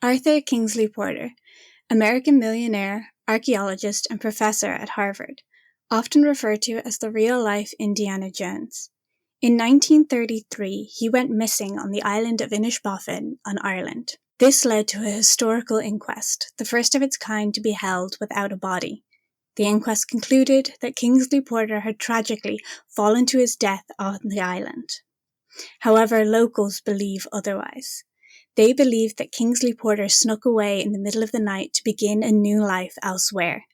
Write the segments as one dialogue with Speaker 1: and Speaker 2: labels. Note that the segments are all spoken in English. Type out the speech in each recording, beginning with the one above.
Speaker 1: Arthur Kingsley Porter, American millionaire, archaeologist, and professor at Harvard, often referred to as the real-life Indiana Jones. In 1933, he went missing on the island of Inishbofin on Ireland. This led to a historical inquest, the first of its kind to be held without a body. The inquest concluded that Kingsley Porter had tragically fallen to his death on the island. However, locals believe otherwise. They believe that Kingsley Porter snuck away in the middle of the night to begin a new life elsewhere.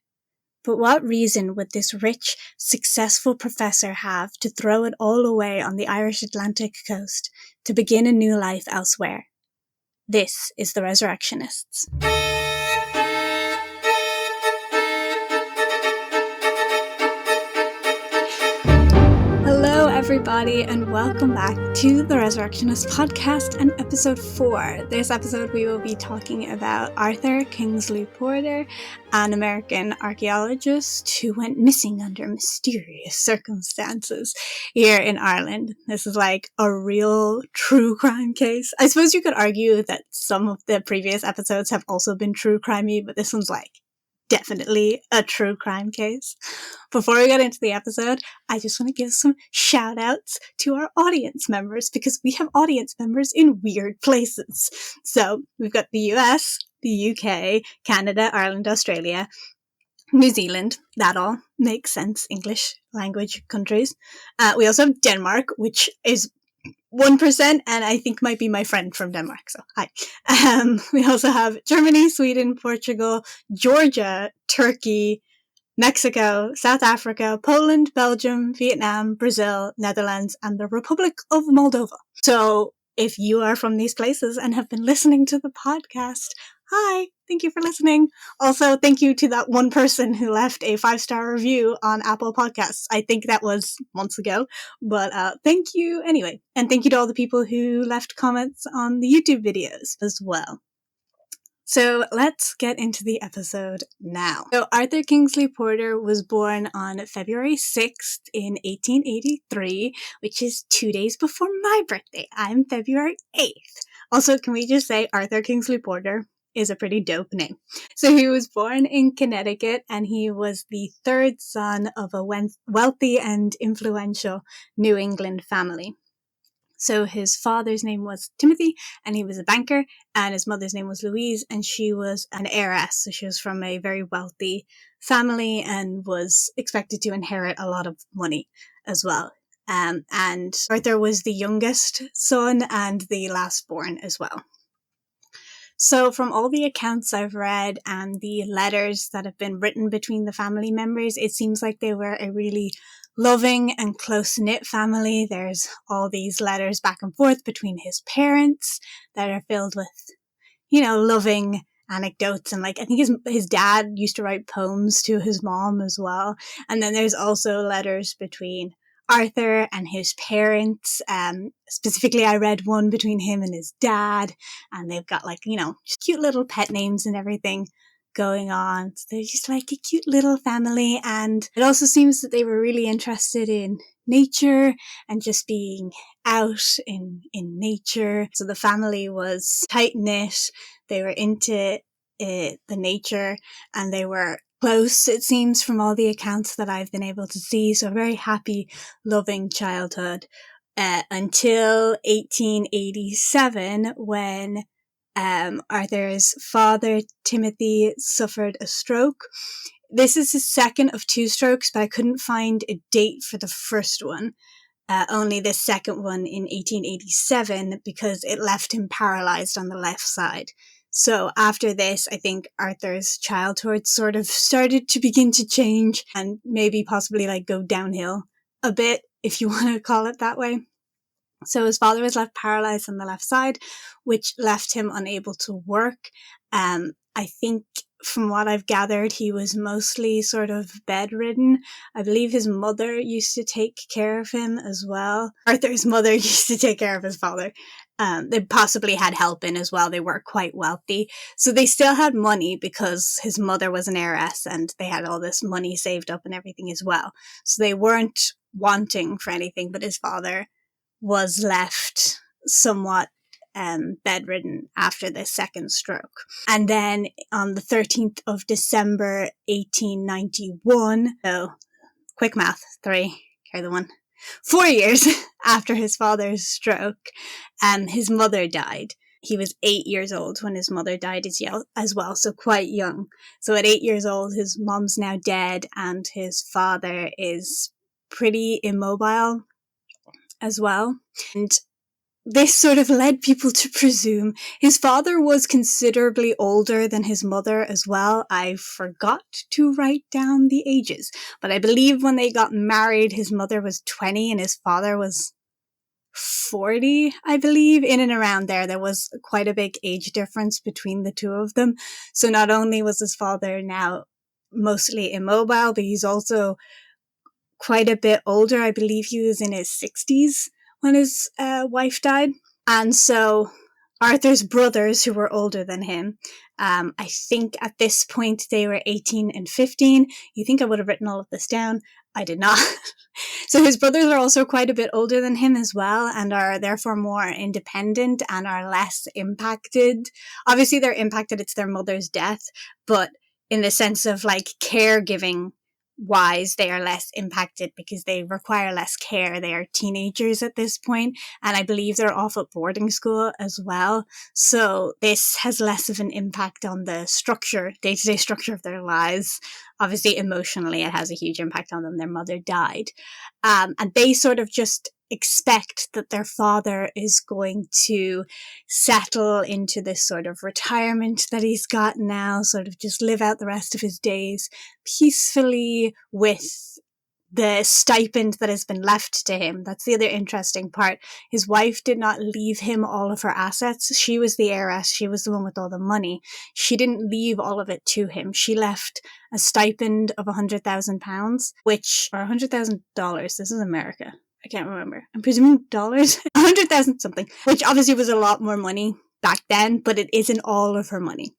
Speaker 1: But what reason would this rich, successful professor have to throw it all away on the Irish Atlantic coast to begin a new life elsewhere? This is The Resurrectionists. Hello everybody and welcome back to the Resurrectionist podcast and episode 4. This episode we will be talking about Arthur Kingsley Porter, an American archaeologist who went missing under mysterious circumstances here in Ireland. This is like a real true crime case. I suppose you could argue that some of the previous episodes have also been true crimey, but this one's like definitely a true crime case. Before we get into the episode, I just want to give some shout outs to our audience members because we have audience members in weird places. So we've got the US, the UK, Canada, Ireland, Australia, New Zealand. That all makes sense. English language countries. We also have Denmark, which is 1% and I think might be my friend from Denmark, so hi. We also have Germany, Sweden, Portugal, Georgia, Turkey, Mexico, South Africa, Poland, Belgium, Vietnam, Brazil, Netherlands, and the Republic of Moldova. So if you are from these places and have been listening to the podcast, hi, thank you for listening. Also, thank you to that one person who left a 5-star review on Apple Podcasts. I think that was months ago, but thank you anyway. And thank you to all the people who left comments on the YouTube videos as well. So let's get into the episode now. So Arthur Kingsley Porter was born on February 6th in 1883, which is 2 days before my birthday. I'm February 8th. Also, can we just say Arthur Kingsley Porter is a pretty dope name. So he was born in Connecticut and he was the third son of a wealthy and influential New England family. So his father's name was Timothy and he was a banker, and his mother's name was Louise and she was an heiress. So she was from a very wealthy family and was expected to inherit a lot of money as well. And Arthur was the youngest son and the last born as well. So from all the accounts I've read and the letters that have been written between the family members, it seems like they were a really loving and close-knit family. There's all these letters back and forth between his parents that are filled with, loving anecdotes. And I think his dad used to write poems to his mom as well. And then there's also letters between Arthur and his parents. Specifically, I read one between him and his dad, and they've got cute little pet names and everything going on. So they're just like a cute little family, and it also seems that they were really interested in nature and just being out in nature. So the family was tight-knit, they were into the nature, and they were close, it seems, from all the accounts that I've been able to see. So a very happy, loving childhood until 1887 when Arthur's father, Timothy, suffered a stroke. This is his second of 2 strokes, but I couldn't find a date for the first one. Only the second one in 1887 because it left him paralyzed on the left side. So after this, I think Arthur's childhood sort of started to begin to change and maybe possibly go downhill a bit, if you want to call it that way. So his father was left paralyzed on the left side, which left him unable to work. I think from what I've gathered, he was mostly sort of bedridden. I believe his mother used to take care of him as well. Arthur's mother used to take care of his father. They possibly had help in as well. They were quite wealthy. So they still had money because his mother was an heiress and they had all this money saved up and everything as well. So they weren't wanting for anything, but his father was left somewhat bedridden after the second stroke. And then on the 13th of December 1891, so quick math, 3, carry the 1, 4 years after his father's stroke, his mother died. He was 8 years old when his mother died as well, so quite young. So at 8 years old, his mom's now dead, and his father is pretty immobile as well. And this sort of led people to presume his father was considerably older than his mother as well. I forgot to write down the ages, but I believe when they got married, his mother was 20 and his father was 40, I believe. In and around there, there was quite a big age difference between the two of them. So not only was his father now mostly immobile, but he's also quite a bit older. I believe he was in his 60s when his wife died. And so Arthur's brothers, who were older than him, I think at this point they were 18 and 15. You think I would have written all of this down? I did not. So his brothers are also quite a bit older than him as well, and are therefore more independent and are less impacted. Obviously they're impacted, it's their mother's death, but in the sense of like caregiving wise, they are less impacted because they require less care. They are teenagers at this point, and I believe they're off at boarding school as well. So this has less of an impact on the structure, day-to-day structure of their lives. Obviously, emotionally, it has a huge impact on them. Their mother died. And they sort of just expect that their father is going to settle into this sort of retirement that he's got now, sort of just live out the rest of his days peacefully with the stipend that has been left to him. That's the other interesting part. His wife did not leave him all of her assets. She was the heiress. She was the one with all the money. She didn't leave all of it to him. She left a stipend of £100,000, which, or $100,000. This is America. I can't remember. I'm presuming dollars. 100,000 something, which obviously was a lot more money back then, but it isn't all of her money.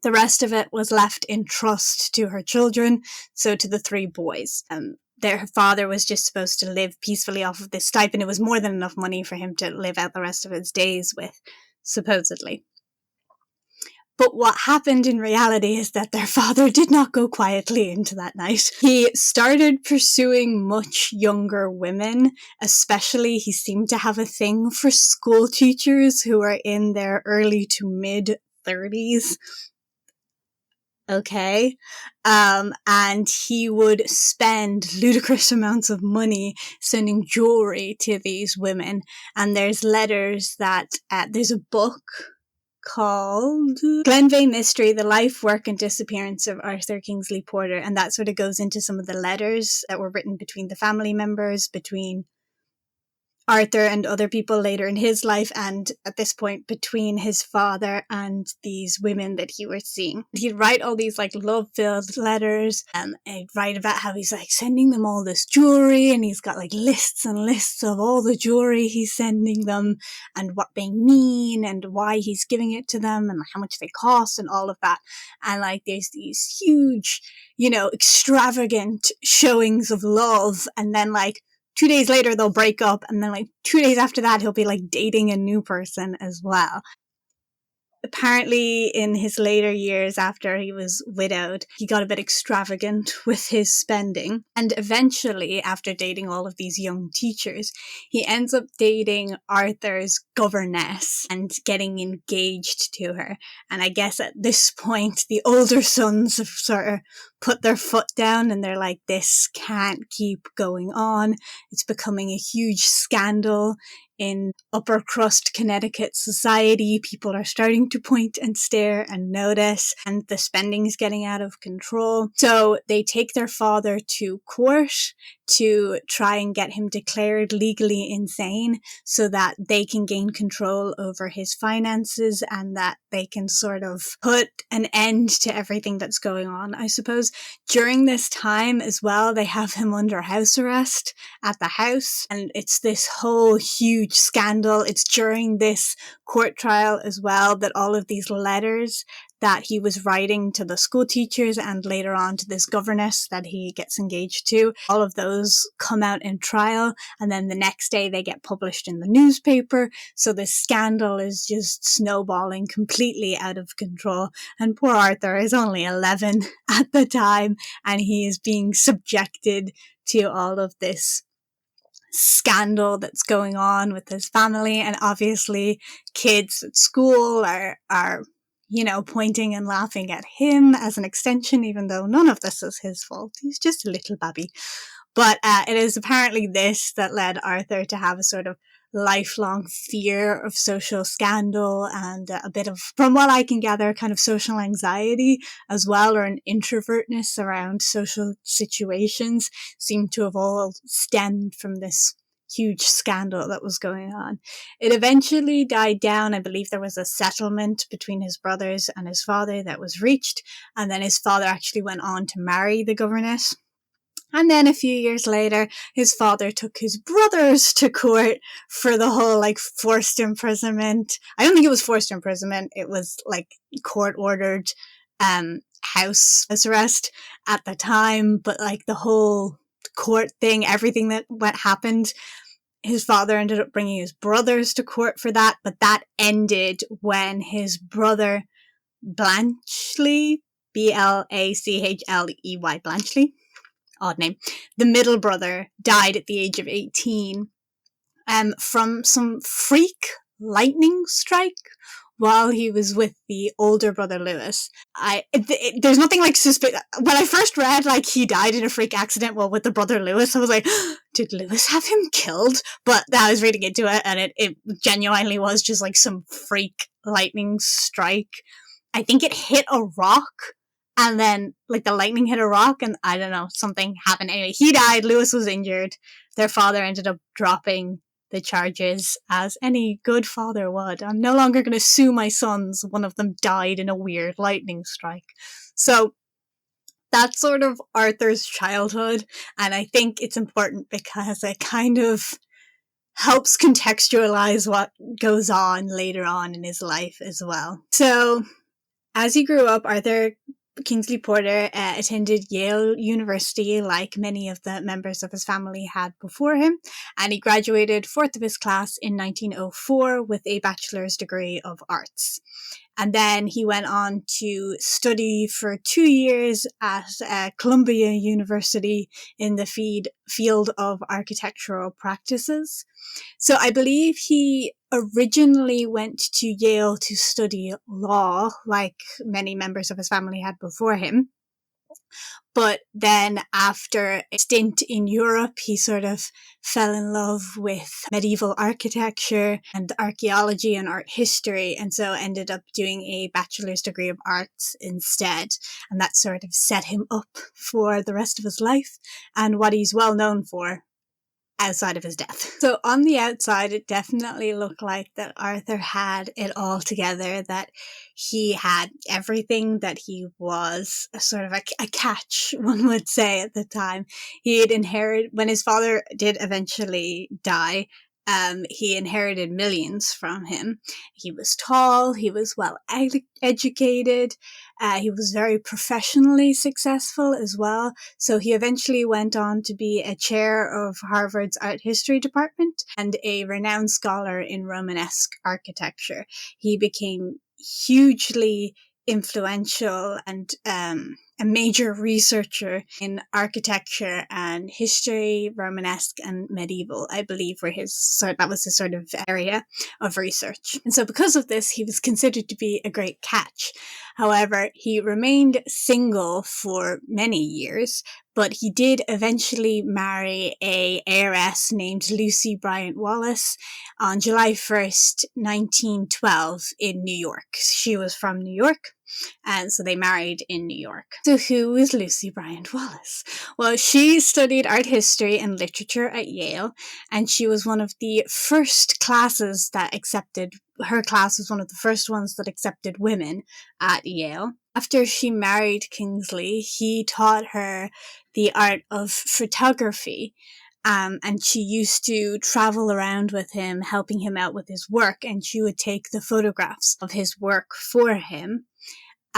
Speaker 1: The rest of it was left in trust to her children, so to the 3 boys. Their father was just supposed to live peacefully off of this stipend. It was more than enough money for him to live out the rest of his days with, supposedly. But what happened in reality is that their father did not go quietly into that night. He started pursuing much younger women, especially he seemed to have a thing for school teachers who were in their early to mid 30s. Okay. And he would spend ludicrous amounts of money sending jewelry to these women. And there's letters that, there's a book called Glenveagh Mystery, The Life, Work and Disappearance of Arthur Kingsley Porter. And that sort of goes into some of the letters that were written between the family members, between Arthur and other people later in his life, and at this point between his father and these women that he was seeing. He'd write all these like love-filled letters, and he'd write about how he's like sending them all this jewelry, and he's got like lists and lists of all the jewelry he's sending them and what they mean and why he's giving it to them and how much they cost and all of that. And like there's these huge, extravagant showings of love, and then like 2 days later, they'll break up, and then like 2 days after that, he'll be like dating a new person as well. Apparently, in his later years after he was widowed, he got a bit extravagant with his spending. And eventually, after dating all of these young teachers, he ends up dating Arthur's governess and getting engaged to her. And I guess at this point, the older sons have sort of put their foot down and they're like, this can't keep going on. It's becoming a huge scandal in upper crust Connecticut society. People are starting to point and stare and notice, and the spending's getting out of control. So they take their father to court to try and get him declared legally insane so that they can gain control over his finances and that they can sort of put an end to everything that's going on, I suppose. During this time as well, they have him under house arrest at the house, and it's this whole huge scandal. It's during this court trial as well that all of these letters that he was writing to the school teachers and later on to this governess that he gets engaged to. All of those come out in trial, and then the next day they get published in the newspaper. So this scandal is just snowballing completely out of control. And poor Arthur is only 11 at the time, and he is being subjected to all of this scandal that's going on with his family. And obviously kids at school are pointing and laughing at him as an extension, even though none of this is his fault. He's just a little baby. But it is apparently this that led Arthur to have a sort of lifelong fear of social scandal and a bit of, from what I can gather, kind of social anxiety as well, or an introvertness around social situations, seem to have all stemmed from this huge scandal that was going on. It eventually died down. I believe there was a settlement between his brothers and his father that was reached, and then his father actually went on to marry the governess. And then a few years later, his father took his brothers to court for the whole, forced imprisonment. I don't think it was forced imprisonment. It was, court-ordered house arrest at the time. But, the whole court thing, everything that happened, his father ended up bringing his brothers to court for that. But that ended when his brother Blanchely, Blachley, Blanchely, odd name, the middle brother, died at the age of 18 from some freak lightning strike while he was with the older brother Lewis. There's nothing suspicious. When I first read he died in a freak accident while with the brother Lewis, I was like, did Lewis have him killed? But I was reading into it, and it genuinely was just some freak lightning strike. I think it hit a rock, and then, the lightning hit a rock, and I don't know, something happened. Anyway, he died, Lewis was injured. Their father ended up dropping the charges, as any good father would. I'm no longer going to sue my sons. One of them died in a weird lightning strike. So, that's sort of Arthur's childhood, and I think it's important because it kind of helps contextualize what goes on later on in his life as well. So, as he grew up, Arthur Kingsley Porter attended Yale University, like many of the members of his family had before him, and he graduated fourth of his class in 1904 with a bachelor's degree of arts. And then he went on to study for 2 years at Columbia University in the field of architectural practices. So I believe he originally went to Yale to study law, like many members of his family had before him. But then after a stint in Europe, he sort of fell in love with medieval architecture and archaeology and art history, and so ended up doing a bachelor's degree of arts instead. And that sort of set him up for the rest of his life and what he's well known for outside of his death. So on the outside, it definitely looked like that Arthur had it all together, that he had everything that he was, a sort of a catch, one would say at the time. He had inherited, when his father did eventually die, he inherited millions from him. He was tall, he was well educated, he was very professionally successful as well. So he eventually went on to be a chair of Harvard's art history department and a renowned scholar in Romanesque architecture. He became hugely influential and a major researcher in architecture and history, Romanesque and medieval, I believe, that was his sort of area of research. And so because of this, he was considered to be a great catch. However, he remained single for many years, but he did eventually marry a heiress named Lucy Bryant Wallace on July 1st, 1912 in New York. She was from New York, and so they married in New York. So who is Lucy Bryant Wallace? Well, she studied art history and literature at Yale, and she was one of the first classes that accepted, her class was one of the first ones that accepted women at Yale. After she married Kingsley, he taught her the art of photography, and she used to travel around with him, helping him out with his work, and she would take the photographs of his work for him.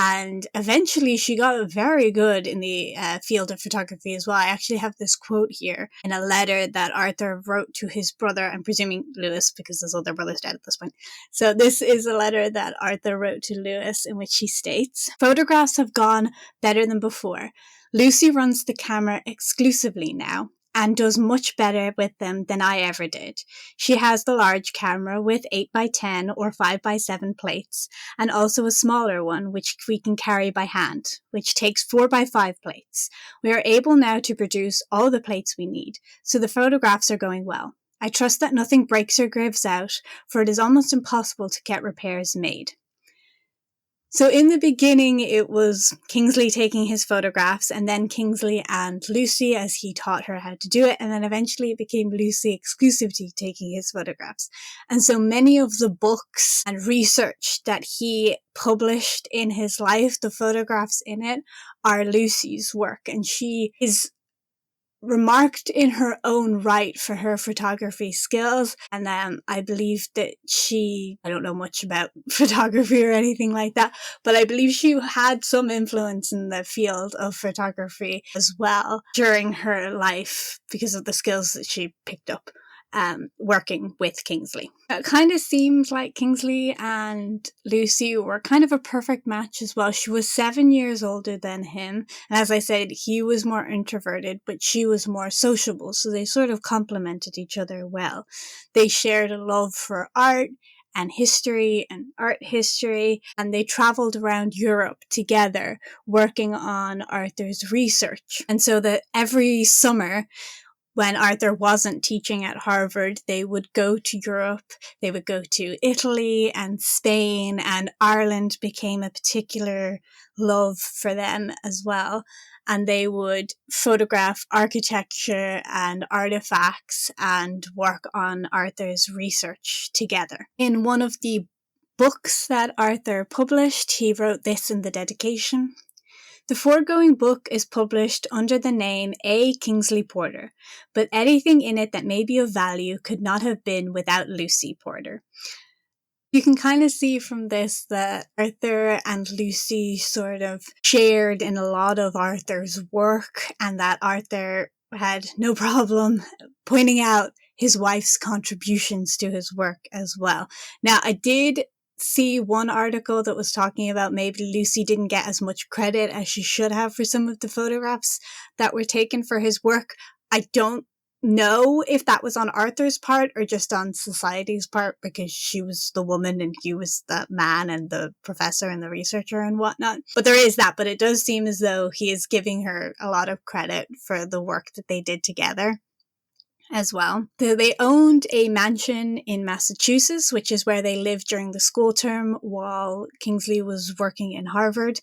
Speaker 1: And eventually she got very good in the field of photography as well. I actually have this quote here in a letter that Arthur wrote to his brother, I'm presuming Lewis, because his older brother's dead at this point. So this is a letter that Arthur wrote to Lewis in which he states, "Photographs have gone better than before. Lucy runs the camera exclusively now, and does much better with them than I ever did. She has the large camera with 8x10 or 5x7 plates, and also a smaller one which we can carry by hand, which takes 4x5 plates. We are able now to produce all the plates we need, so the photographs are going well. I trust that nothing breaks or gives out, for it is almost impossible to get repairs made." So in the beginning, it was Kingsley taking his photographs, and then Kingsley and Lucy as he taught her how to do it, and then eventually it became Lucy exclusively taking his photographs. And so many of the books and research that he published in his life, the photographs in it, are Lucy's work, and she is remarked in her own right for her photography skills. And I believe that I don't know much about photography or anything like that, but I believe she had some influence in the field of photography as well during her life because of the skills that she picked up working with Kingsley. It kind of seemed like Kingsley and Lucy were kind of a perfect match as well. She was 7 years older than him, and as I said, he was more introverted, but she was more sociable, so they sort of complemented each other well. They shared a love for art and history and art history, and they traveled around Europe together working on Arthur's research. And so that every summer, when Arthur wasn't teaching at Harvard, they would go to Europe, they would go to Italy and Spain, and Ireland became a particular love for them as well. And they would photograph architecture and artifacts and work on Arthur's research together. In one of the books that Arthur published, he wrote this in the dedication: "The foregoing book is published under the name A. Kingsley Porter, but anything in it that may be of value could not have been without Lucy Porter." You can kind of see from this that Arthur and Lucy sort of shared in a lot of Arthur's work, and that Arthur had no problem pointing out his wife's contributions to his work as well. Now, I did see one article that was talking about maybe Lucy didn't get as much credit as she should have for some of the photographs that were taken for his work. I don't know if that was on Arthur's part or just on society's part, because she was the woman and he was the man and the professor and the researcher and whatnot. But there is that, but it does seem as though he is giving her a lot of credit for the work that they did together as well. They owned a mansion in Massachusetts, which is where they lived during the school term while Kingsley was working in Harvard.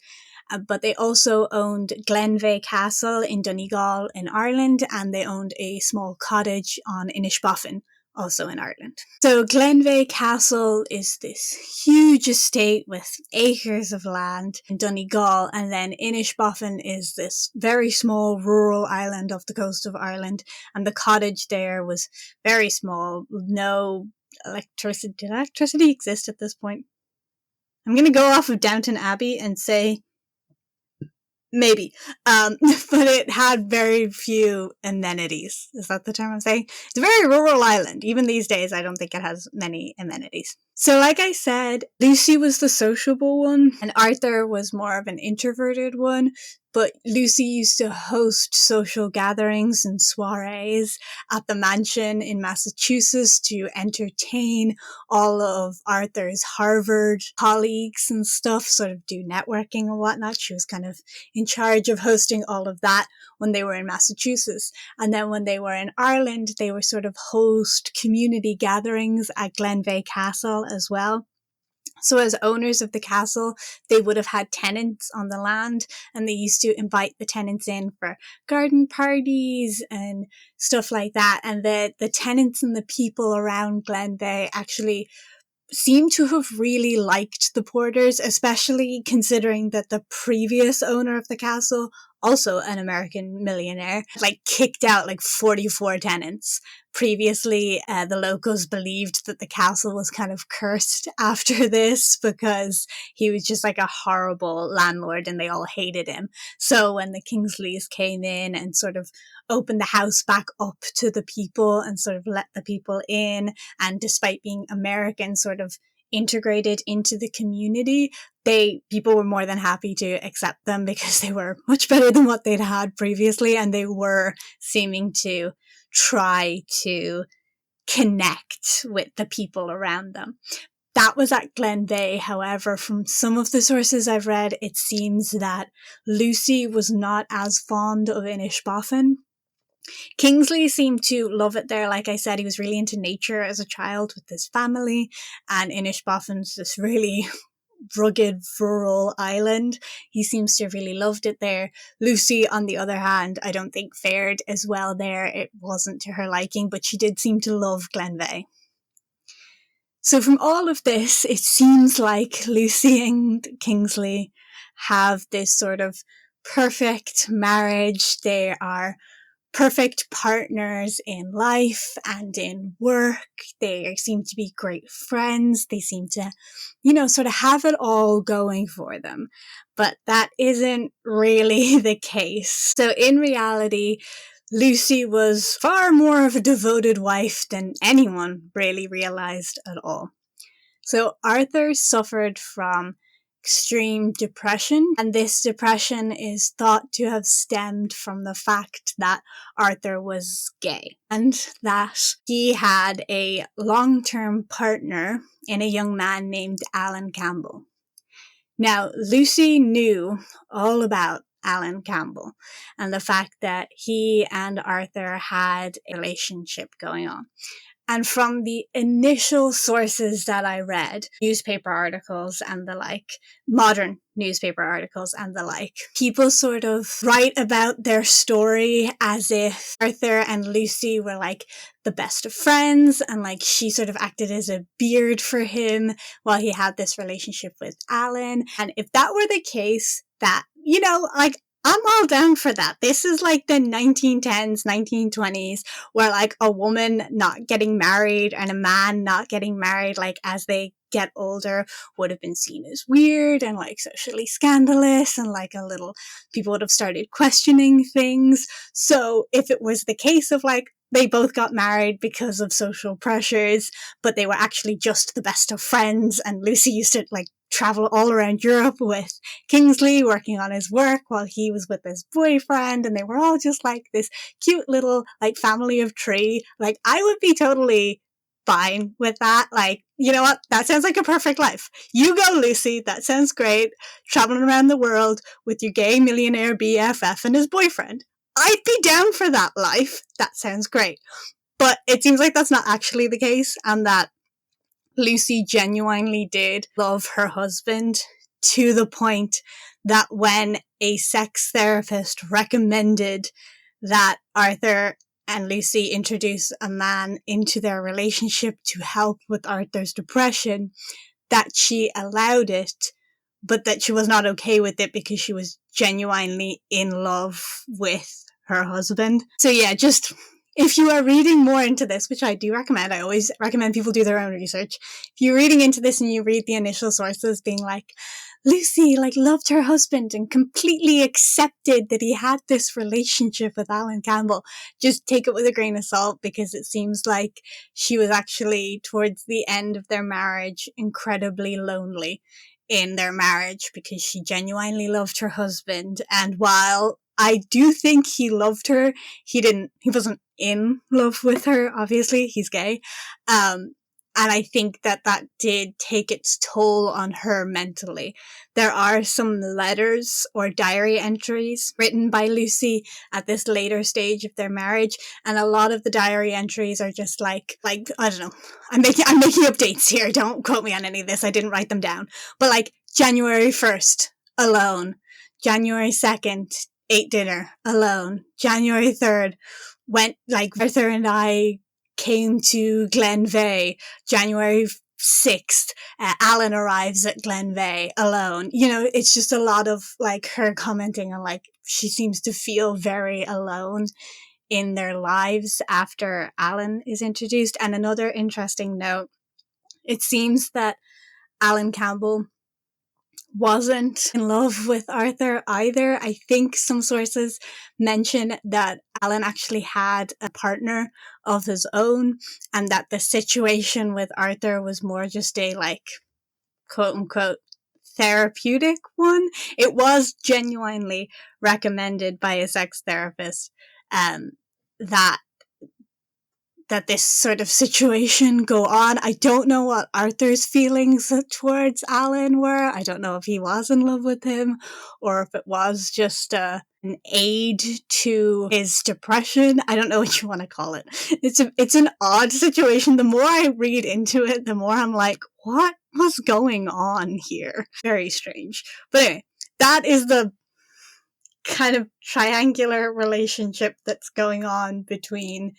Speaker 1: But they also owned Glenveagh Castle in Donegal in Ireland, and they owned a small cottage on Inishbofin, also in Ireland. So Glenveagh Castle is this huge estate with acres of land in Donegal, and then Inishbofin is this very small rural island off the coast of Ireland, and the cottage there was very small, no electricity. Did electricity exist at this point? I'm going to go off of Downton Abbey and say maybe, but it had very few amenities. Is that the term I'm saying? It's a very rural island. Even these days, I don't think it has many amenities. So like I said, Lucy was the sociable one, and Arthur was more of an introverted one. But Lucy used to host social gatherings and soirees at the mansion in Massachusetts to entertain all of Arthur's Harvard colleagues and stuff, sort of do networking and whatnot. She was kind of in charge of hosting all of that when they were in Massachusetts. And then when they were in Ireland, they were sort of host community gatherings at Glenveagh Castle as well. So as owners of the castle, they would have had tenants on the land, and they used to invite the tenants in for garden parties and stuff like that. And the tenants and the people around Glenveagh actually seem to have really liked the Porters, especially considering that the previous owner of the castle also an American millionaire, like kicked out like 44 tenants. Previously, the locals believed that the castle was kind of cursed after this because he was just like a horrible landlord and they all hated him. So when the Kingsleys came in and sort of opened the house back up to the people and sort of let the people in, and despite being American, sort of integrated into the community, people were more than happy to accept them because they were much better than what they'd had previously, and they were seeming to try to connect with the people around them. That was at Glenveagh. However, from some of the sources I've read, it seems that Lucy was not as fond of Inishbofin. Kingsley seemed to love it there. Like I said, he was really into nature as a child with his family, and Inishbofin's this really rugged rural island. He seems to have really loved it there. Lucy, on the other hand, I don't think fared as well there. It wasn't to her liking, but she did seem to love Glenveagh. So from all of this, it seems like Lucy and Kingsley have this sort of perfect marriage. They are perfect partners in life and in work. They seem to be great friends. They seem to, sort of have it all going for them. But that isn't really the case. So in reality, Lucy was far more of a devoted wife than anyone really realized at all. So Arthur suffered from extreme depression, and this depression is thought to have stemmed from the fact that Arthur was gay and that he had a long-term partner in a young man named Alan Campbell. Now, Lucy knew all about Alan Campbell and the fact that he and Arthur had a relationship going on. And from the initial sources that I read, newspaper articles and the like, modern newspaper articles and the like, people sort of write about their story as if Arthur and Lucy were like the best of friends, and like she sort of acted as a beard for him while he had this relationship with Alan. And if that were the case, that, I'm all down for that. This is like the 1910s, 1920s, where like a woman not getting married and a man not getting married, like as they get older, would have been seen as weird and like socially scandalous, and like people would have started questioning things. So if it was the case of like they both got married because of social pressures, but they were actually just the best of friends, and Lucy used to like travel all around Europe with Kingsley working on his work while he was with his boyfriend, and they were all just like this cute little like family of three, like I would be totally fine with that. Like, you know what? That sounds like a perfect life. You go, Lucy. That sounds great. Traveling around the world with your gay millionaire BFF and his boyfriend. I'd be down for that life. That sounds great. But it seems like that's not actually the case, and that Lucy genuinely did love her husband to the point that when a sex therapist recommended that Arthur and Lucy introduce a man into their relationship to help with Arthur's depression, that she allowed it, but that she was not okay with it because she was genuinely in love with her husband. So yeah, just if you are reading more into this, which I do recommend, I always recommend people do their own research. If you're reading into this and you read the initial sources being like, Lucy like loved her husband and completely accepted that he had this relationship with Alan Campbell, just take it with a grain of salt, because it seems like she was actually, towards the end of their marriage, incredibly lonely in their marriage because she genuinely loved her husband. And while I do think he loved her, he wasn't in love with her, obviously, he's gay. And I think that did take its toll on her mentally. There are some letters or diary entries written by Lucy at this later stage of their marriage, and a lot of the diary entries are just like I don't know. I'm making up dates here. Don't quote me on any of this. I didn't write them down. But like January 1st, alone. January 2nd, ate dinner, alone. January 3rd, went like Arthur and I came to Glenveagh. January 6th, Alan arrives at Glenveagh alone. You know, it's just a lot of like her commenting on like she seems to feel very alone in their lives after Alan is introduced. And another interesting note, it seems that Alan Campbell wasn't in love with Arthur either. I think some sources mention that Alan actually had a partner of his own, and that the situation with Arthur was more just a like quote unquote therapeutic one. It was genuinely recommended by a sex therapist that this sort of situation go on. I don't know what Arthur's feelings towards Alan were. I don't know if he was in love with him or if it was just an aid to his depression. I don't know what you want to call it. It's an odd situation. The more I read into it, the more I'm like, what was going on here? Very strange. But anyway, that is the kind of triangular relationship that's going on between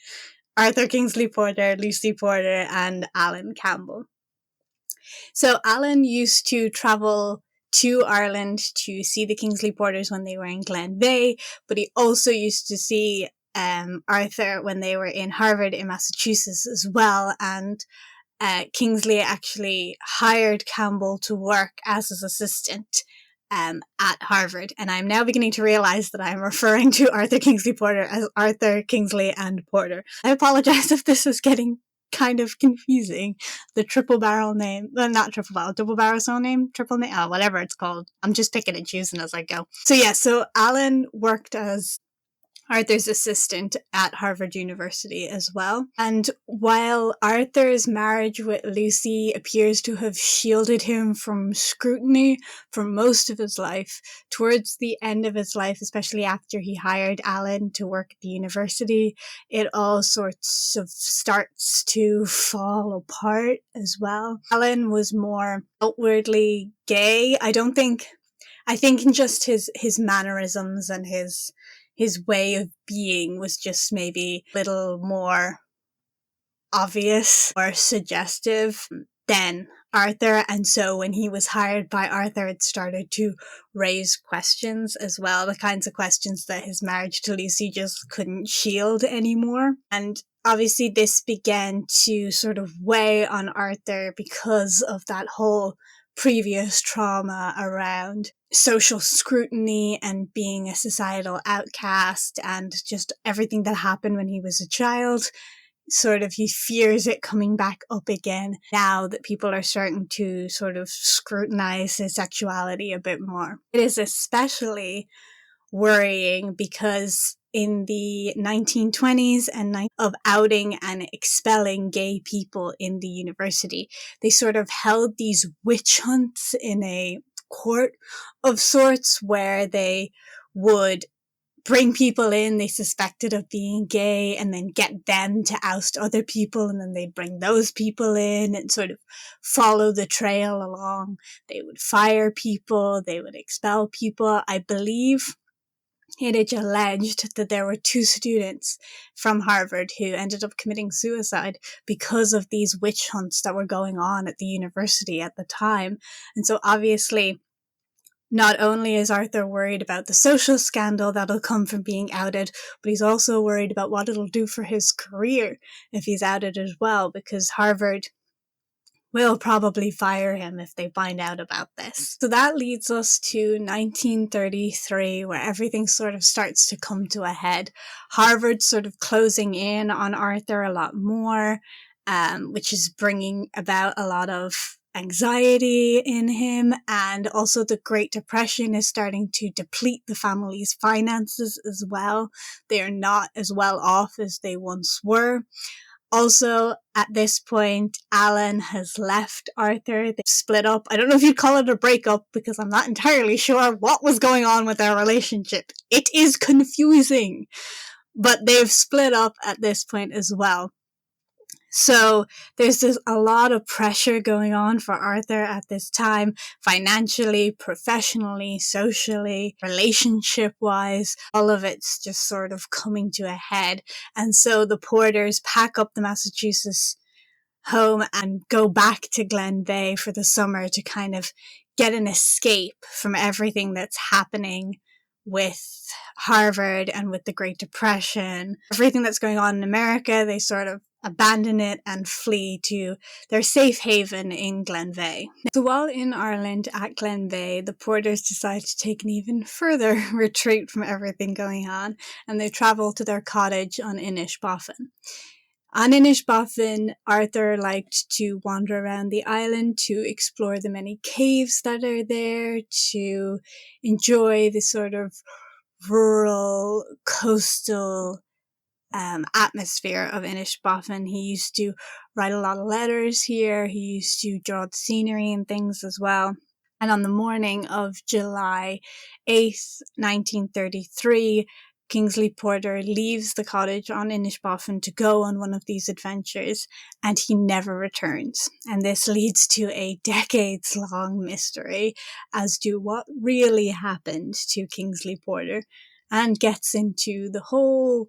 Speaker 1: Arthur Kingsley Porter, Lucy Porter, and Alan Campbell. So Alan used to travel to Ireland to see the Kingsley Porters when they were in Glenveagh, but he also used to see Arthur when they were in Harvard in Massachusetts as well. And Kingsley actually hired Campbell to work as his assistant at Harvard. And I'm now beginning to realize that I'm referring to Arthur Kingsley Porter as Arthur Kingsley and Porter. I apologize if this is getting kind of confusing. The triple barrel name, not triple barrel, double barrel surname, triple name, whatever it's called. I'm just picking and choosing as I go. So yeah, so Alan worked as Arthur's assistant at Harvard University as well. And while Arthur's marriage with Lucy appears to have shielded him from scrutiny for most of his life, towards the end of his life, especially after he hired Alan to work at the university, it all sorts of starts to fall apart as well. Alan was more outwardly gay. I think in just his mannerisms and his way of being was just maybe a little more obvious or suggestive than Arthur. And so when he was hired by Arthur, it started to raise questions as well, the kinds of questions that his marriage to Lucy just couldn't shield anymore. And obviously this began to sort of weigh on Arthur because of that whole previous trauma around social scrutiny and being a societal outcast and just everything that happened when he was a child. Sort of he fears it coming back up again now that people are starting to sort of scrutinize his sexuality a bit more. It is especially worrying because in the 1920s and of outing and expelling gay people in the university, they sort of held these witch hunts in a court of sorts where they would bring people in they suspected of being gay and then get them to oust other people, and then they'd bring those people in and sort of follow the trail along. They would fire people, they would expel people. I believe it is alleged that there were 2 students from Harvard who ended up committing suicide because of these witch hunts that were going on at the university at the time. And so obviously, not only is Arthur worried about the social scandal that'll come from being outed, but he's also worried about what it'll do for his career if he's outed as well, because Harvard will probably fire him if they find out about this. So that leads us to 1933, where everything sort of starts to come to a head. Harvard sort of closing in on Arthur a lot more, which is bringing about a lot of anxiety in him, and also the Great Depression is starting to deplete the family's finances as well. They are not as well off as they once were. Also, at this point, Alan has left Arthur. They've split up. I don't know if you'd call it a breakup because I'm not entirely sure what was going on with their relationship. It is confusing, but they've split up at this point as well. So there's just a lot of pressure going on for Arthur at this time, financially, professionally, socially, relationship-wise. All of it's just sort of coming to a head. And so the Porters pack up the Massachusetts home and go back to Glenveagh for the summer to kind of get an escape from everything that's happening with Harvard and with the Great Depression, everything that's going on in America. They sort of abandon it and flee to their safe haven in Glenveagh. So while in Ireland at Glenveagh, the Porters decide to take an even further retreat from everything going on, and they travel to their cottage on Inishbofin. On Inishbofin, Arthur liked to wander around the island to explore the many caves that are there, to enjoy the sort of rural, coastal atmosphere of Inishbofin. He used to write a lot of letters here. He used to draw the scenery and things as well. And on the morning of July 8th, 1933, Kingsley Porter leaves the cottage on Inishbofin to go on one of these adventures, and he never returns. And this leads to a decades-long mystery as to what really happened to Kingsley Porter, and gets into the whole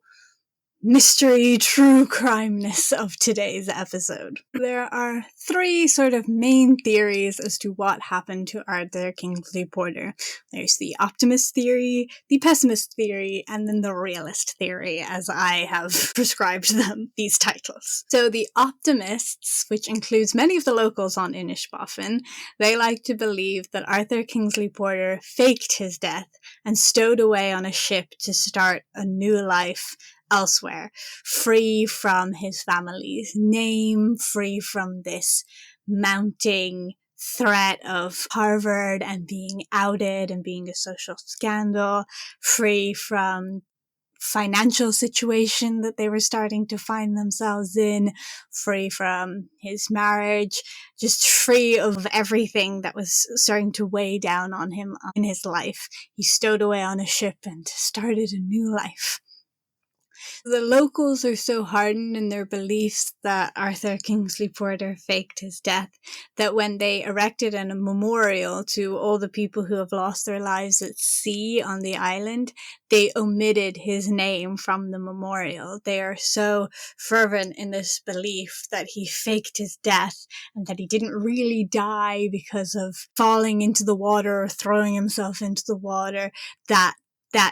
Speaker 1: mystery, true crime-ness of today's episode. There are three sort of main theories as to what happened to Arthur Kingsley Porter. There's the optimist theory, the pessimist theory, and then the realist theory, as I have prescribed them these titles. So the optimists, which includes many of the locals on Inishbofin, they like to believe that Arthur Kingsley Porter faked his death and stowed away on a ship to start a new life elsewhere, free from his family's name, free from this mounting threat of Harvard and being outed and being a social scandal, free from financial situation that they were starting to find themselves in, free from his marriage, just free of everything that was starting to weigh down on him in his life. He stowed away on a ship and started a new life. The locals are so hardened in their beliefs that Arthur Kingsley Porter faked his death that when they erected a memorial to all the people who have lost their lives at sea on the island, they omitted his name from the memorial. They are so fervent in this belief that he faked his death and that he didn't really die because of falling into the water or throwing himself into the water, that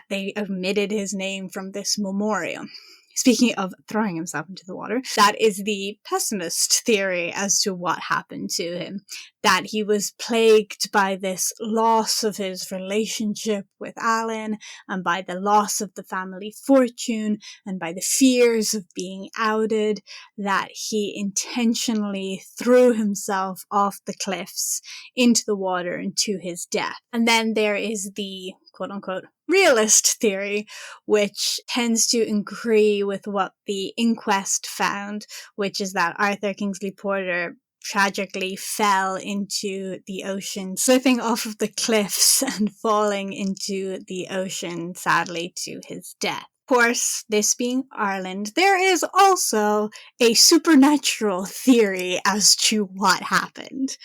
Speaker 1: they omitted his name from this memorial. Speaking of throwing himself into the water, that is the pessimist theory as to what happened to him. That he was plagued by this loss of his relationship with Alan, and by the loss of the family fortune, and by the fears of being outed, that he intentionally threw himself off the cliffs into the water and to his death. And then there is the quote-unquote realist theory, which tends to agree with what the Inquest found, which is that Arthur Kingsley Porter tragically fell into the ocean, slipping off of the cliffs and falling into the ocean, sadly, to his death. Of course, this being Ireland, there is also a supernatural theory as to what happened.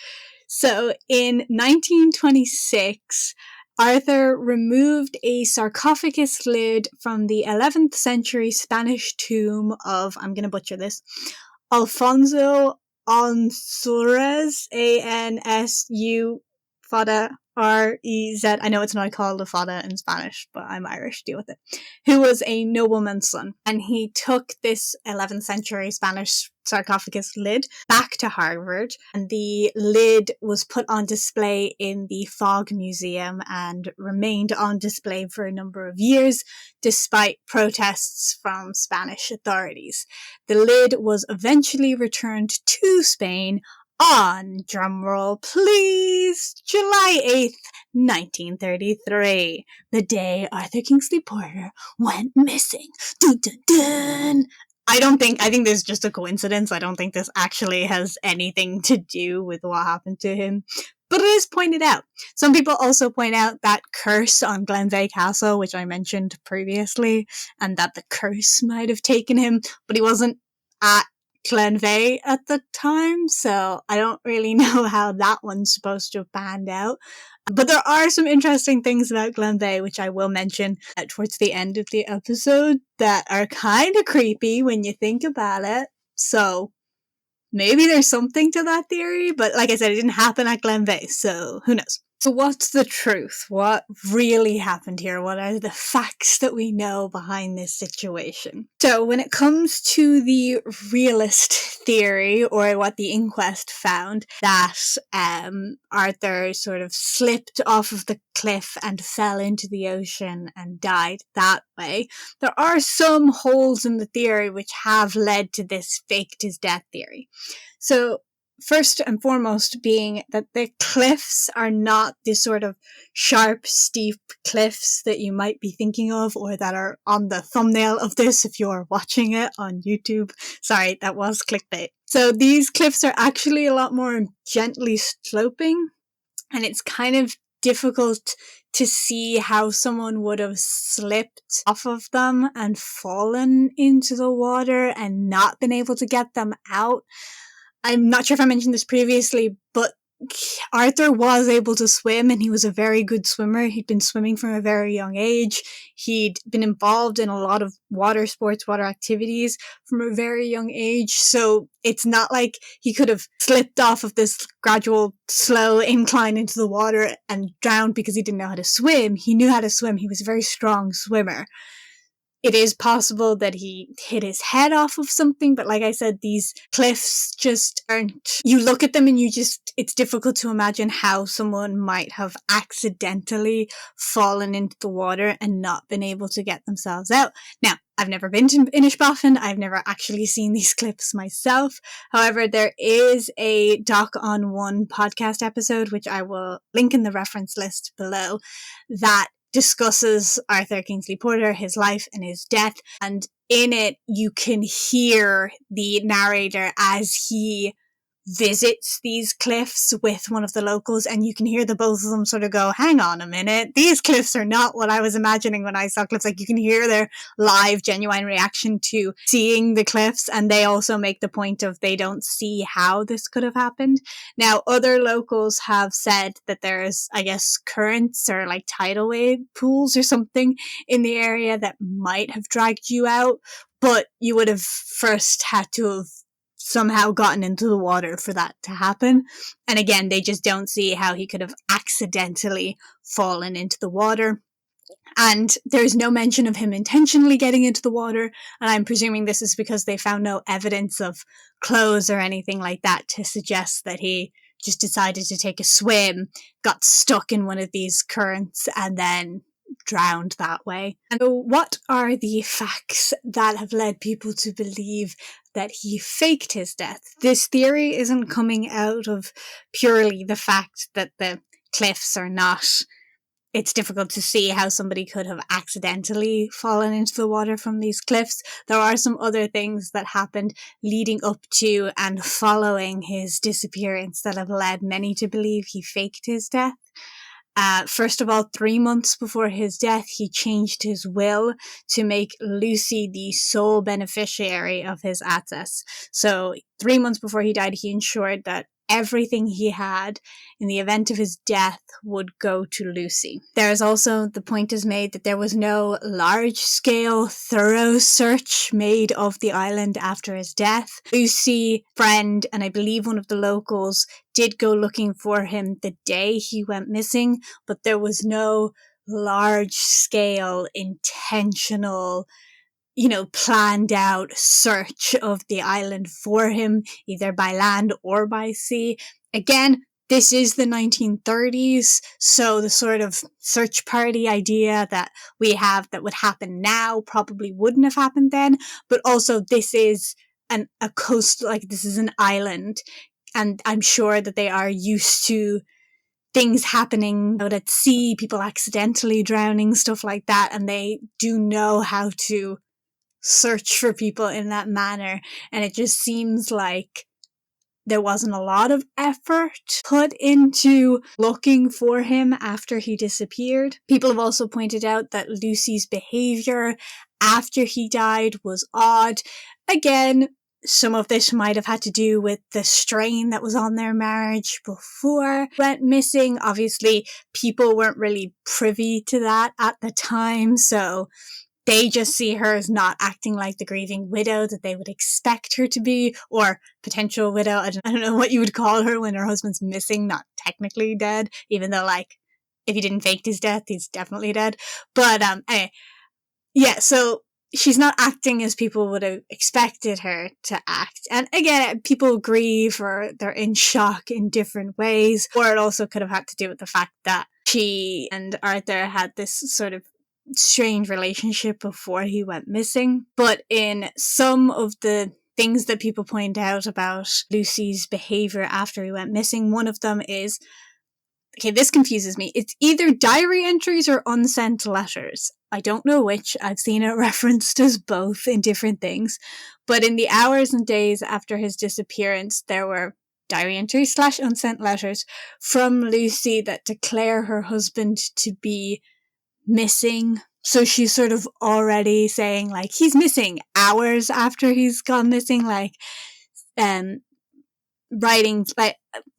Speaker 1: So, in 1926, Arthur removed a sarcophagus lid from the 11th century Spanish tomb of, I'm going to butcher this, Alfonso Ansúrez, A-N-S-U, Fada, R-E-Z. I know it's not called a Fada in Spanish, but I'm Irish, deal with it. Who was a nobleman's son. And he took this 11th century Spanish sarcophagus lid back to Harvard, and the lid was put on display in the Fogg Museum and remained on display for a number of years, despite protests from Spanish authorities. The lid was eventually returned to Spain on, drumroll please, July 8th, 1933, the day Arthur Kingsley Porter went missing. Dun dun dun! I think this is just a coincidence. I don't think this actually has anything to do with what happened to him. But it is pointed out. Some people also point out that curse on Glenveagh Castle, which I mentioned previously, and that the curse might have taken him, but he wasn't at Glenveagh at the time, so I don't really know how that one's supposed to have panned out. But there are some interesting things about Glenveagh, which I will mention towards the end of the episode, that are kind of creepy when you think about it. So, maybe there's something to that theory, but like I said, it didn't happen at Glenveagh, so who knows? So what's the truth? What really happened here? What are the facts that we know behind this situation? So when it comes to the realist theory, or what the inquest found, that Arthur sort of slipped off of the cliff and fell into the ocean and died that way, there are some holes in the theory which have led to this faked his death theory. So first and foremost being that the cliffs are not this sort of sharp, steep cliffs that you might be thinking of, or that are on the thumbnail of this if you're watching it on YouTube. Sorry, that was clickbait. So these cliffs are actually a lot more gently sloping, and it's kind of difficult to see how someone would have slipped off of them and fallen into the water and not been able to get them out. I'm not sure if I mentioned this previously, but Arthur was able to swim, and he was a very good swimmer. He'd been swimming from a very young age. He'd been involved in a lot of water sports, water activities from a very young age. So it's not like he could have slipped off of this gradual, slow incline into the water and drowned because he didn't know how to swim. He knew how to swim. He was a very strong swimmer. It is possible that he hit his head off of something, but like I said, these cliffs just aren't, you look at them and it's difficult to imagine how someone might have accidentally fallen into the water and not been able to get themselves out. Now, I've never been to Inishbofin. I've never actually seen these cliffs myself. However, there is a Doc on One podcast episode, which I will link in the reference list below, that discusses Arthur Kingsley Porter, his life and his death. And in it, you can hear the narrator as he visits these cliffs with one of the locals, and you can hear the both of them sort of go, hang on a minute, these cliffs are not what I was imagining when I saw cliffs. Like, you can hear their live, genuine reaction to seeing the cliffs, and they also make the point of they don't see how this could have happened. Now, other locals have said that there's, I guess, currents or like tidal wave pools or something in the area that might have dragged you out, but you would have first had to have somehow gotten into the water for that to happen. And again, they just don't see how he could have accidentally fallen into the water. And there's no mention of him intentionally getting into the water, and I'm presuming this is because they found no evidence of clothes or anything like that to suggest that he just decided to take a swim, got stuck in one of these currents, and then drowned that way. And so what are the facts that have led people to believe that he faked his death? This theory isn't coming out of purely the fact that the cliffs are not, it's difficult to see how somebody could have accidentally fallen into the water from these cliffs. There are some other things that happened leading up to and following his disappearance that have led many to believe he faked his death. First of all, 3 months before his death, he changed his will to make Lucy the sole beneficiary of his assets. So 3 months before he died, he ensured that everything he had in the event of his death would go to Lucy. There is also, the point is made that there was no large-scale, thorough search made of the island after his death. Lucy, friend, and I believe one of the locals did go looking for him the day he went missing, but there was no large-scale, intentional, planned out search of the island for him, either by land or by sea. Again, this is the 1930s, so the sort of search party idea that we have that would happen now probably wouldn't have happened then, but also this is a coast, like this is an island, and I'm sure that they are used to things happening out at sea, people accidentally drowning, stuff like that, and they do know how to search for people in that manner. And it just seems like there wasn't a lot of effort put into looking for him after he disappeared. People have also pointed out that Lucy's behavior after he died was odd. Again, some of this might have had to do with the strain that was on their marriage before he went missing. Obviously, people weren't really privy to that at the time, so they just see her as not acting like the grieving widow that they would expect her to be, or potential widow. I don't know what you would call her when her husband's missing, not technically dead, even though, like, if he didn't fake his death, he's definitely dead. But, anyway, yeah, so she's not acting as people would have expected her to act. And again, people grieve or they're in shock in different ways. Or it also could have had to do with the fact that she and Arthur had this sort of strange relationship before he went missing. But in some of the things that people point out about Lucy's behavior after he went missing, one of them is, okay, this confuses me. It's either diary entries or unsent letters. I don't know which. I've seen it referenced as both in different things. But in the hours and days after his disappearance, there were diary entries / unsent letters from Lucy that declare her husband to be missing. So she's sort of already saying, like, he's missing hours after he's gone missing, like, writing, like,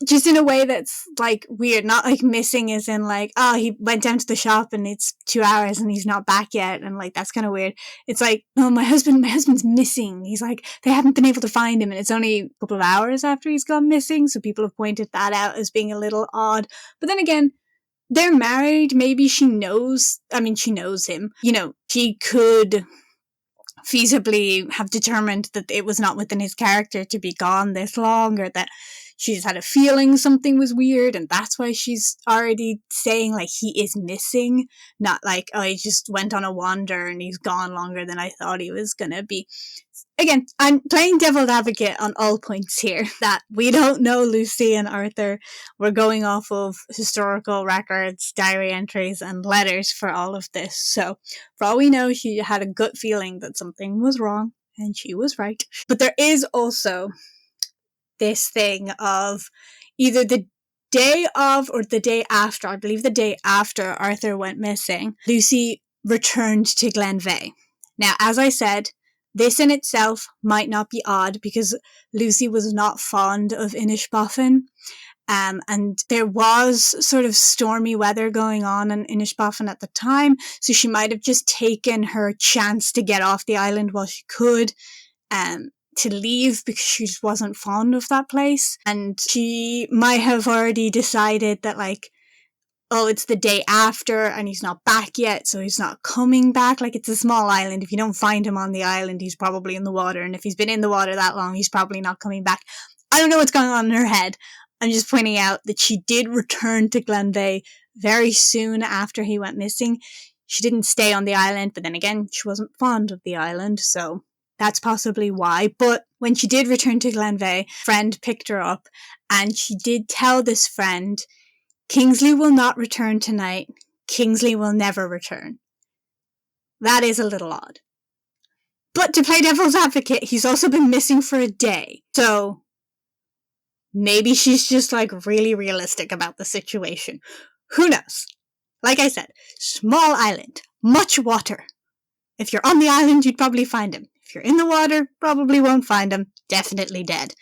Speaker 1: just in a way that's, like, weird. Not, like, missing as in, like, oh, he went down to the shop and it's 2 hours and he's not back yet, and, like, that's kind of weird. It's like, oh, my husband's missing. He's like, they haven't been able to find him, and it's only a couple of hours after he's gone missing, so people have pointed that out as being a little odd. But then again, they're married. Maybe she knows him. You know, she could feasibly have determined that it was not within his character to be gone this long, or that she's had a feeling something was weird, and that's why she's already saying, like, he is missing, not like, oh, he just went on a wander and he's gone longer than I thought he was gonna be. Again, I'm playing devil's advocate on all points here, that we don't know Lucy and Arthur. We're going off of historical records, diary entries, and letters for all of this. So, for all we know, she had a gut feeling that something was wrong, and she was right. But there is also this thing of either the day of or the day after, I believe the day after Arthur went missing, Lucy returned to Glenveagh. Now, as I said, this in itself might not be odd because Lucy was not fond of Inishbofin, and there was sort of stormy weather going on in Inishbofin at the time, so she might have just taken her chance to get off the island while she could, to leave because she just wasn't fond of that place. And she might have already decided that, like, oh, it's the day after and he's not back yet, so he's not coming back. Like, it's a small island. If you don't find him on the island, he's probably in the water. And if he's been in the water that long, he's probably not coming back. I don't know what's going on in her head. I'm just pointing out that she did return to Glenveagh very soon after he went missing. She didn't stay on the island, but then again, she wasn't fond of the island, so that's possibly why. But when she did return to Glenveagh, a friend picked her up, and she did tell this friend, Kingsley will not return tonight. Kingsley will never return. That is a little odd. But to play devil's advocate, he's also been missing for a day. So maybe she's just, like, really realistic about the situation. Who knows? Like I said, small island, much water. If you're on the island, you'd probably find him. If you're in the water, probably won't find him. Definitely dead.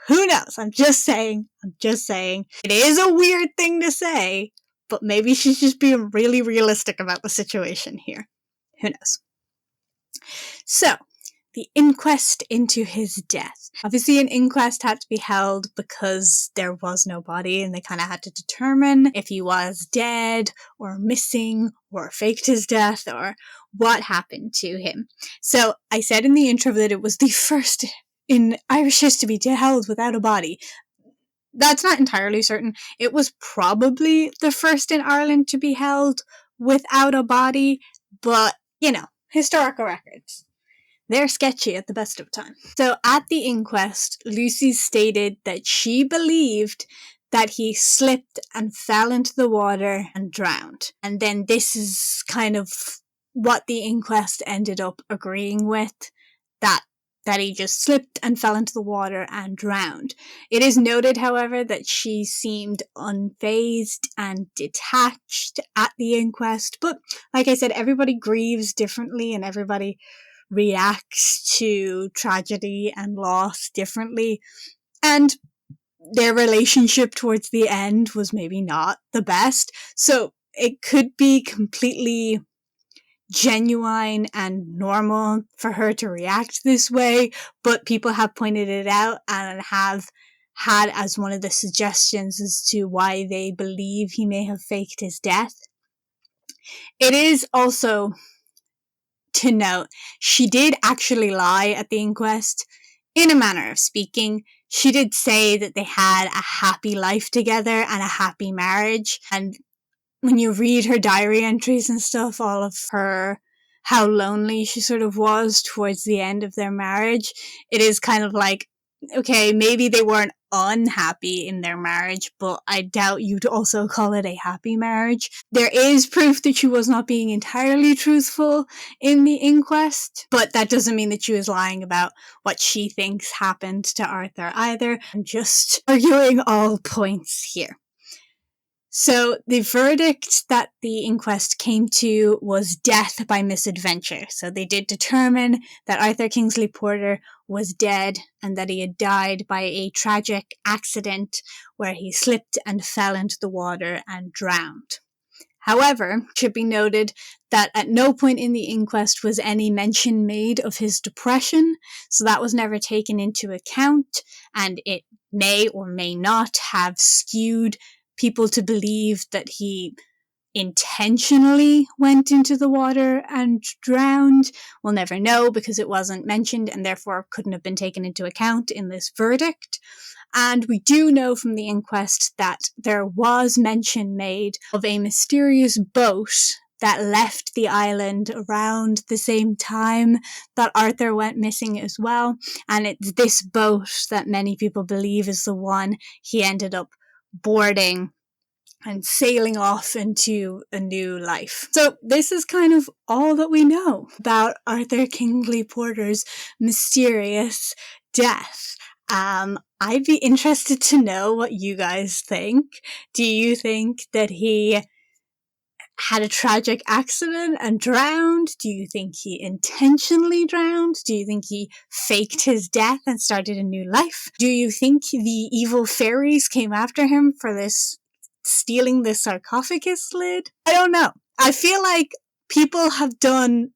Speaker 1: Who knows? I'm just saying. It is a weird thing to say, but maybe she's just being really realistic about the situation here. Who knows? So, the inquest into his death. Obviously, an inquest had to be held because there was no body, and they kind of had to determine if he was dead or missing or faked his death or what happened to him. So, I said in the intro that it was the first in Irish history to be held without a body. That's not entirely certain. It was probably the first in Ireland to be held without a body, but, you know, historical records. They're sketchy at the best of time. So at the inquest, Lucy stated that she believed that he slipped and fell into the water and drowned. And then this is kind of what the inquest ended up agreeing with, that he just slipped and fell into the water and drowned. It is noted, however, that she seemed unfazed and detached at the inquest. But like I said, everybody grieves differently and everybody reacts to tragedy and loss differently. And their relationship towards the end was maybe not the best. So it could be completely genuine and normal for her to react this way, but people have pointed it out and have had as one of the suggestions as to why they believe he may have faked his death. It is also to note, she did actually lie at the inquest, in a manner of speaking. She did say that they had a happy life together and a happy marriage, and when you read her diary entries and stuff, all of her, how lonely she sort of was towards the end of their marriage, it is kind of like, okay, maybe they weren't unhappy in their marriage, but I doubt you'd also call it a happy marriage. There is proof that she was not being entirely truthful in the inquest, but that doesn't mean that she was lying about what she thinks happened to Arthur either. I'm just arguing all points here. So the verdict that the inquest came to was death by misadventure. So they did determine that Arthur Kingsley Porter was dead and that he had died by a tragic accident where he slipped and fell into the water and drowned. However, it should be noted that at no point in the inquest was any mention made of his depression, so that was never taken into account, and it may or may not have skewed people to believe that he intentionally went into the water and drowned. We'll never know because it wasn't mentioned and therefore couldn't have been taken into account in this verdict. And we do know from the inquest that there was mention made of a mysterious boat that left the island around the same time that Arthur went missing as well. And it's this boat that many people believe is the one he ended up boarding and sailing off into a new life. So this is kind of all that we know about Arthur Kingsley Porter's mysterious death. I'd be interested to know what you guys think. Do you think that he had a tragic accident and drowned? Do you think he intentionally drowned? Do you think he faked his death and started a new life? Do you think the evil fairies came after him for this, stealing the sarcophagus lid? I don't know. I feel like people have done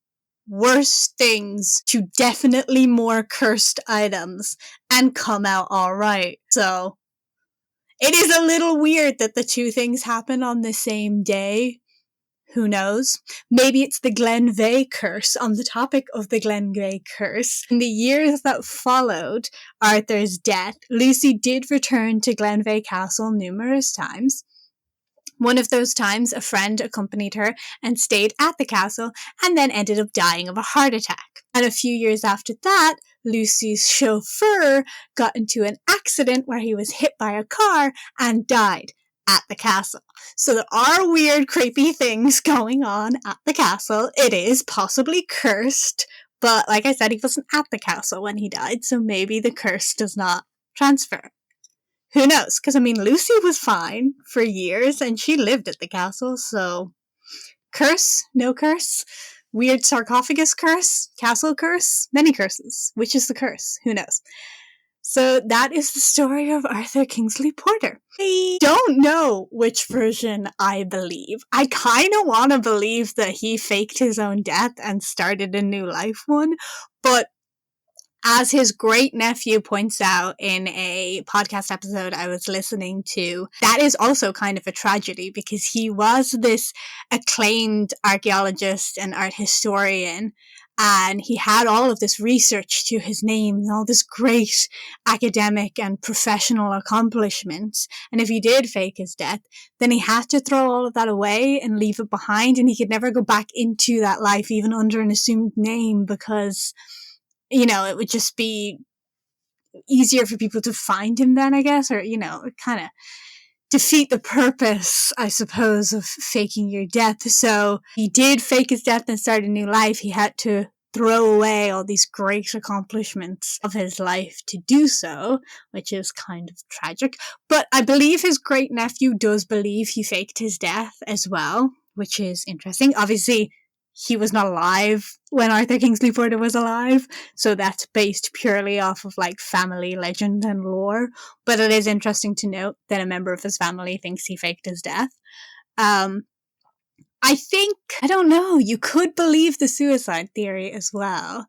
Speaker 1: worse things to definitely more cursed items and come out alright. So it is a little weird that the two things happen on the same day. Who knows? Maybe it's the Glenveagh curse. On the topic of the Glenveagh curse, in the years that followed Arthur's death, Lucy did return to Glenveagh Castle numerous times. One of those times, a friend accompanied her and stayed at the castle and then ended up dying of a heart attack. And a few years after that, Lucy's chauffeur got into an accident where he was hit by a car and died at the castle. So there are weird, creepy things going on at the castle. It is possibly cursed, but like I said, he wasn't at the castle when he died, so maybe the curse does not transfer. Who knows? Because, I mean, Lucy was fine for years, and she lived at the castle, so curse? No curse? Weird sarcophagus curse? Castle curse? Many curses. Which is the curse? Who knows? So that is the story of Arthur Kingsley Porter. I don't know which version I believe. I kind of want to believe that he faked his own death and started a new life one, but as his great nephew points out in a podcast episode I was listening to, that is also kind of a tragedy because he was this acclaimed archaeologist and art historian, and he had all of this research to his name and all this great academic and professional accomplishments. And if he did fake his death, then he had to throw all of that away and leave it behind, and he could never go back into that life even under an assumed name because, you know, it would just be easier for people to find him then, I guess, or, you know, kind of defeat the purpose, I suppose, of faking your death. So he did fake his death and start a new life. He had to throw away all these great accomplishments of his life to do so, which is kind of tragic. But I believe his great nephew does believe he faked his death as well, which is interesting. Obviously, he was not alive when Arthur Kingsley Porter was alive, so that's based purely off of like family legend and lore. But it is interesting to note that a member of his family thinks he faked his death. I think, I don't know, you could believe the suicide theory as well.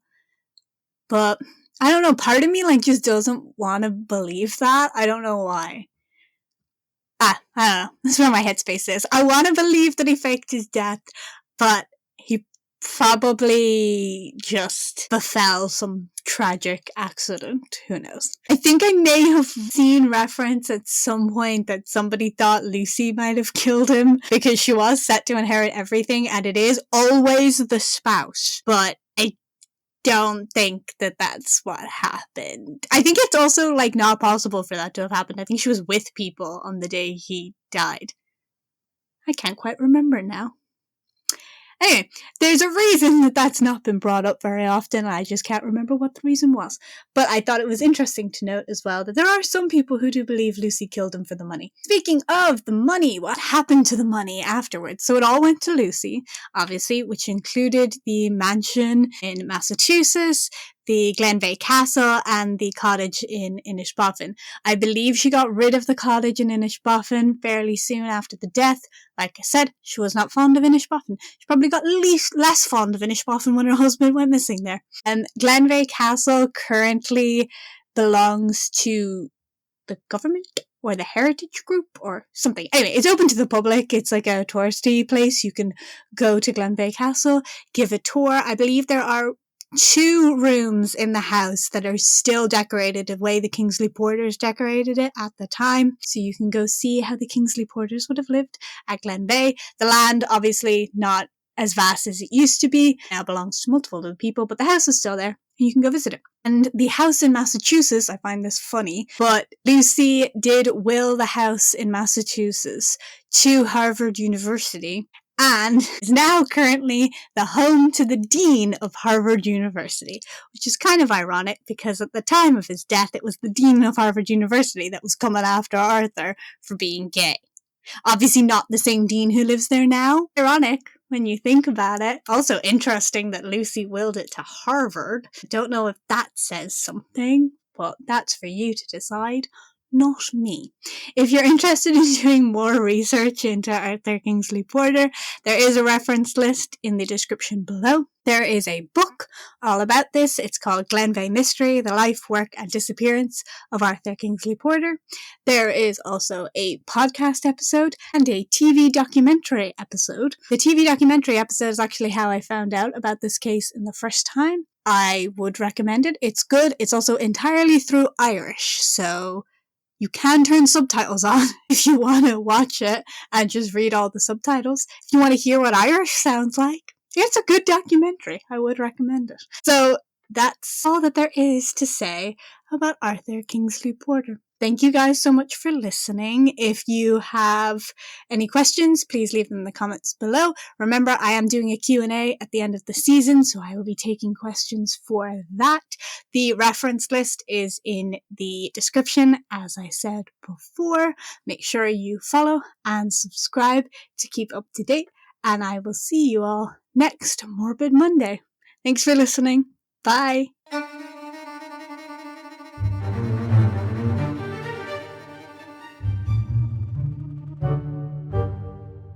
Speaker 1: But, I don't know, part of me, like, just doesn't want to believe that. I don't know why. I don't know. That's where my headspace is. I want to believe that he faked his death, but he probably just befell some tragic accident. Who knows? I think I may have seen reference at some point that somebody thought Lucy might have killed him because she was set to inherit everything, and it is always the spouse. But I don't think that that's what happened. I think it's also, like, not possible for that to have happened. I think she was with people on the day he died. I can't quite remember now. Anyway, there's a reason that that's not been brought up very often. I just can't remember what the reason was. But I thought it was interesting to note as well that there are some people who do believe Lucy killed him for the money. Speaking of the money, what happened to the money afterwards? So it all went to Lucy, obviously, which included the mansion in Massachusetts, the Glenveagh Castle, and the cottage in Inishbofin. I believe she got rid of the cottage in Inishbofin fairly soon after the death. Like I said, she was not fond of Inishbofin. She probably got less fond of Inishbofin when her husband went missing there. Glenveagh Castle currently belongs to the government or the heritage group or something. Anyway, it's open to the public. It's like a touristy place. You can go to Glenveagh Castle, give a tour. I believe there are 2 rooms in the house that are still decorated the way the Kingsley Porters decorated it at the time. So you can go see how the Kingsley Porters would have lived at Glenveagh. The land, obviously not as vast as it used to be, now belongs to multiple other people, but the house is still there. You can go visit it. And the house in Massachusetts, I find this funny, but Lucy did will the house in Massachusetts to Harvard University, and is now currently the home to the Dean of Harvard University, which is kind of ironic because at the time of his death, it was the Dean of Harvard University that was coming after Arthur for being gay. Obviously not the same Dean who lives there now. Ironic when you think about it. Also interesting that Lucy willed it to Harvard. Don't know if that says something, but that's for you to decide. Not me. If you're interested in doing more research into Arthur Kingsley Porter, there is a reference list in the description below. There is a book all about this. It's called Glenveagh Mystery, The Life, Work and Disappearance of Arthur Kingsley Porter. There is also a podcast episode and a TV documentary episode. The TV documentary episode is actually how I found out about this case in the first time. I would recommend it. It's good. It's also entirely through Irish, so you can turn subtitles on if you want to watch it and just read all the subtitles. If you want to hear what Irish sounds like, it's a good documentary. I would recommend it. So that's all that there is to say about Arthur Kingsley Porter. Thank you guys so much for listening. If you have any questions, please leave them in the comments below. Remember, I am doing a Q&A at the end of the season, so I will be taking questions for that. The reference list is in the description, as I said before. Make sure you follow and subscribe to keep up to date, and I will see you all next Morbid Monday. Thanks for listening. Bye.